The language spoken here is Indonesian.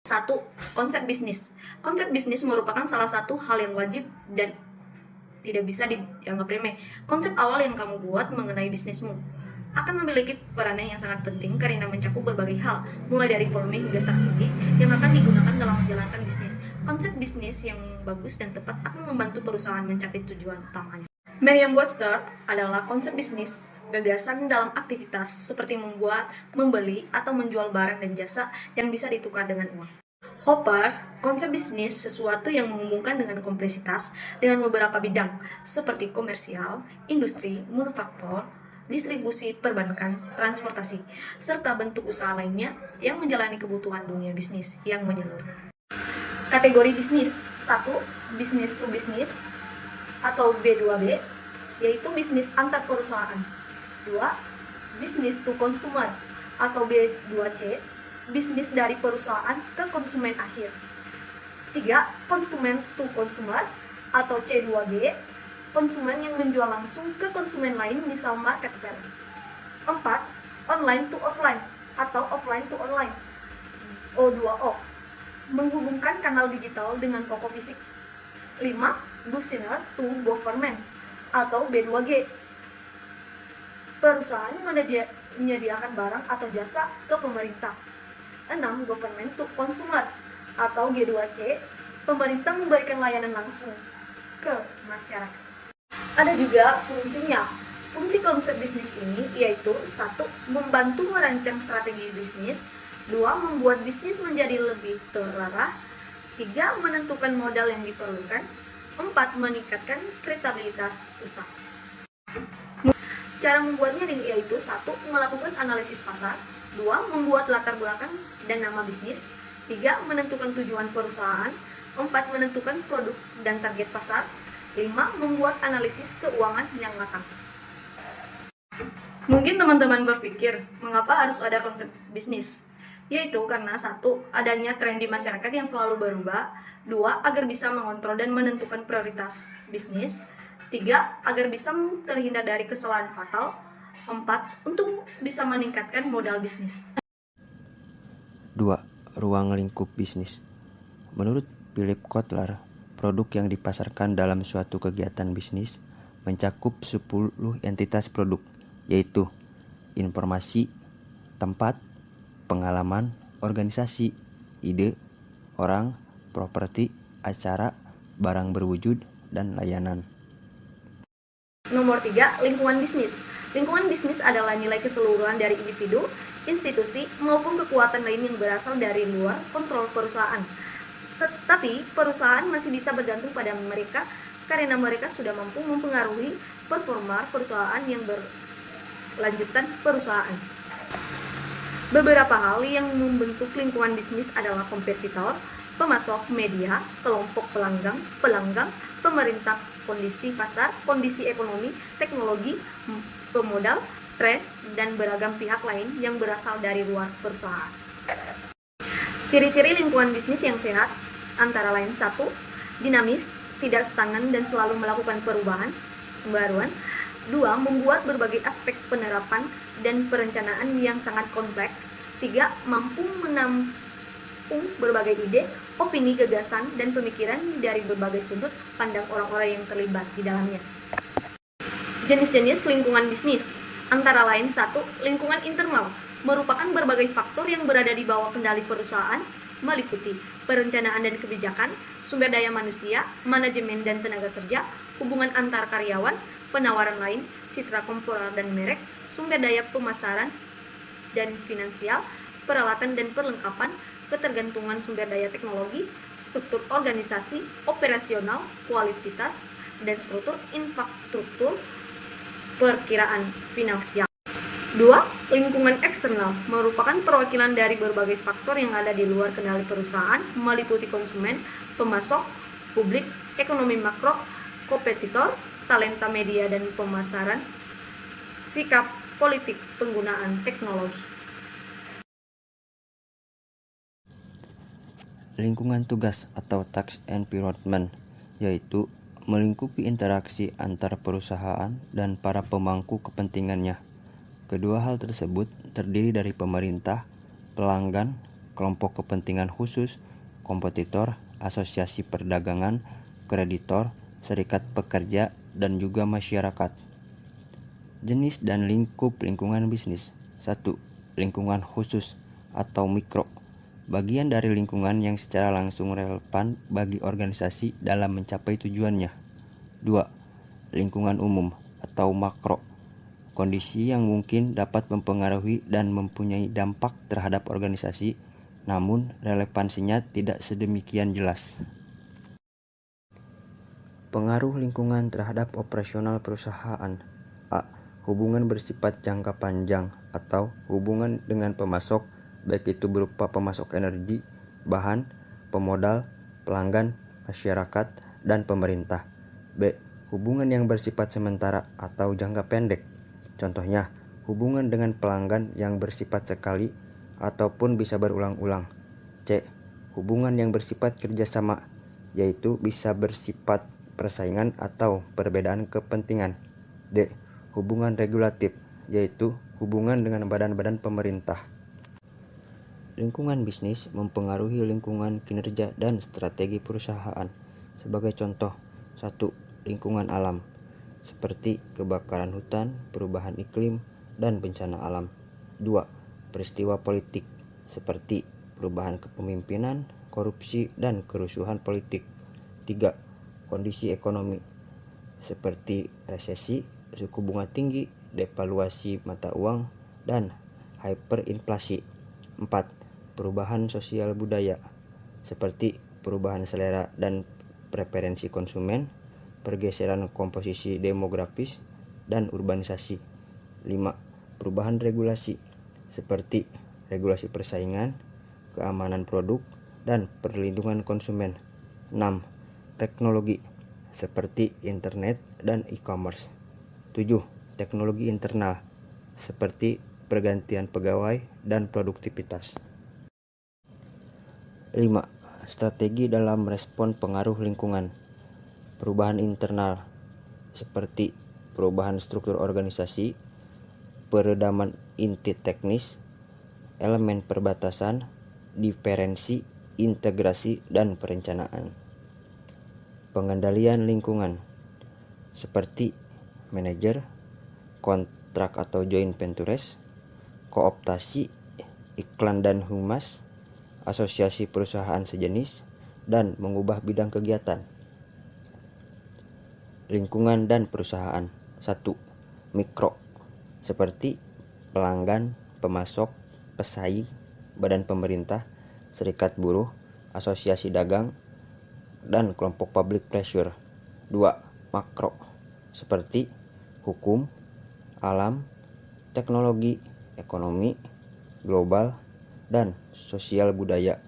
Satu, konsep bisnis. Konsep bisnis merupakan salah satu hal yang wajib dan tidak bisa dianggap remeh. Konsep awal yang kamu buat mengenai bisnismu akan memiliki peranan yang sangat penting karena mencakup berbagai hal, mulai dari volume hingga strategi yang akan digunakan dalam menjalankan bisnis. Konsep bisnis yang bagus dan tepat akan membantu perusahaan mencapai tujuan utamanya. Merriam-Webster adalah konsep bisnis, gagasan dalam aktivitas seperti membuat, membeli, atau menjual barang dan jasa yang bisa ditukar dengan uang. Hopper, konsep bisnis sesuatu yang menghubungkan dengan kompleksitas dengan beberapa bidang seperti komersial, industri, manufaktur, distribusi, perbankan, transportasi, serta bentuk usaha lainnya yang menjalani kebutuhan dunia bisnis yang menyeluruh. Kategori bisnis 1. Business to business atau B2B, yaitu bisnis antar perusahaan. 2. Business to consumer atau B2C, bisnis dari perusahaan ke konsumen akhir. 3. Konsumen to consumer atau C2G, konsumen yang menjual langsung ke konsumen lain, misal marketplace. 4. Online to offline atau offline to online, O2O, menghubungkan kanal digital dengan toko fisik. 5. Business to government atau B2G, perusahaan menyediakan barang atau jasa ke pemerintah. 6. Government to consumer atau G2C, pemerintah memberikan layanan langsung ke masyarakat. Ada juga fungsinya. Fungsi konsep bisnis ini yaitu 1. Membantu merancang strategi bisnis. 2. Membuat bisnis menjadi lebih terarah. 3. Menentukan modal yang diperlukan. 4. Meningkatkan kredibilitas usaha. Cara membuatnya yaitu 1. Melakukan analisis pasar. 2. Membuat latar belakang dan nama bisnis. 3. Menentukan tujuan perusahaan. 4. Menentukan produk dan target pasar. 5. Membuat analisis keuangan yang matang. Mungkin teman-teman berpikir, mengapa harus ada konsep bisnis? Yaitu karena 1. Adanya tren di masyarakat yang selalu berubah. 2. Agar bisa mengontrol dan menentukan prioritas bisnis. 3. Agar bisa terhindar dari kesalahan fatal. 4. Untuk bisa meningkatkan modal bisnis. 2. Ruang lingkup bisnis. Menurut Philip Kotler, produk yang dipasarkan dalam suatu kegiatan bisnis mencakup 10 entitas produk, yaitu informasi, tempat, pengalaman, organisasi, ide, orang, properti, acara, barang berwujud, dan layanan. Nomor 3, lingkungan bisnis. Lingkungan bisnis adalah nilai keseluruhan dari individu, institusi, maupun kekuatan lain yang berasal dari luar kontrol perusahaan. Tetapi perusahaan masih bisa bergantung pada mereka karena mereka sudah mampu mempengaruhi performa perusahaan yang berlanjutan perusahaan. Beberapa hal yang membentuk lingkungan bisnis adalah kompetitor, pemasok, media, kelompok pelanggan, pemerintah, kondisi pasar, kondisi ekonomi, teknologi, pemodal, tren, dan beragam pihak lain yang berasal dari luar perusahaan. Ciri-ciri lingkungan bisnis yang sehat antara lain 1. Dinamis, tidak stagnan dan selalu melakukan pembaruan. 2. Membuat berbagai aspek penerapan dan perencanaan yang sangat kompleks. 3. Mampu menampung berbagai ide, opini, gagasan, dan pemikiran dari berbagai sudut pandang orang-orang yang terlibat di dalamnya. Jenis-jenis lingkungan bisnis antara lain 1. Lingkungan internal merupakan berbagai faktor yang berada di bawah kendali perusahaan, meliputi perencanaan dan kebijakan, sumber daya manusia, manajemen dan tenaga kerja, hubungan antar karyawan, penawaran lain, citra korporat dan merek, sumber daya pemasaran dan finansial, peralatan dan perlengkapan, ketergantungan sumber daya teknologi, struktur organisasi, operasional, kualitas, dan struktur infrastruktur, perkiraan finansial. 2. Lingkungan eksternal merupakan perwakilan dari berbagai faktor yang ada di luar kendali perusahaan, meliputi konsumen, pemasok, publik, ekonomi makro, kompetitor, talenta media dan pemasaran, sikap politik penggunaan teknologi. Lingkungan tugas atau task environment, yaitu melingkupi interaksi antar perusahaan dan para pemangku kepentingannya. Kedua hal tersebut terdiri dari pemerintah, pelanggan, kelompok kepentingan khusus, kompetitor, asosiasi perdagangan, kreditor, serikat pekerja, dan juga masyarakat. Jenis dan lingkup lingkungan bisnis. 1. Lingkungan khusus atau mikro. Bagian dari lingkungan yang secara langsung relevan bagi organisasi dalam mencapai tujuannya. 2. Lingkungan umum atau makro. Kondisi yang mungkin dapat mempengaruhi dan mempunyai dampak terhadap organisasi, namun relevansinya tidak sedemikian jelas. Pengaruh lingkungan terhadap operasional perusahaan. A. Hubungan bersifat jangka panjang atau hubungan dengan pemasok, baik itu berupa pemasok energi, bahan, pemodal, pelanggan, masyarakat, dan pemerintah. B. Hubungan yang bersifat sementara atau jangka pendek. Contohnya, hubungan dengan pelanggan yang bersifat sekali ataupun bisa berulang-ulang. C. Hubungan yang bersifat kerjasama, yaitu bisa bersifat persaingan atau perbedaan kepentingan. D. Hubungan regulatif, yaitu hubungan dengan badan-badan pemerintah. Lingkungan bisnis mempengaruhi lingkungan kinerja dan strategi perusahaan. Sebagai contoh, 1. Lingkungan alam, seperti kebakaran hutan, perubahan iklim, dan bencana alam. 2. Peristiwa politik, seperti perubahan kepemimpinan, korupsi, dan kerusuhan politik. 3. Kondisi ekonomi, seperti resesi, suku bunga tinggi, devaluasi mata uang, dan hyperinflasi. 4. Perubahan sosial budaya, seperti perubahan selera dan preferensi konsumen, pergeseran komposisi demografis, dan urbanisasi. 5. Perubahan regulasi, seperti regulasi persaingan, keamanan produk, dan perlindungan konsumen. 6. Teknologi, seperti internet dan e-commerce. 7. Teknologi internal, seperti pergantian pegawai dan produktivitas. 5. Strategi dalam respon pengaruh lingkungan. Perubahan internal, seperti perubahan struktur organisasi, peredaman inti teknis, elemen perbatasan, diferensi, integrasi, dan perencanaan. Pengendalian lingkungan, seperti manajer, kontrak atau joint ventures, kooptasi, iklan dan humas, asosiasi perusahaan sejenis, dan mengubah bidang kegiatan. Lingkungan dan perusahaan. 1. Mikro, seperti pelanggan, pemasok, pesaing, badan pemerintah, serikat buruh, asosiasi dagang, dan kelompok public pressure. 2. Makro, seperti hukum, alam, teknologi, ekonomi, global, dan sosial budaya.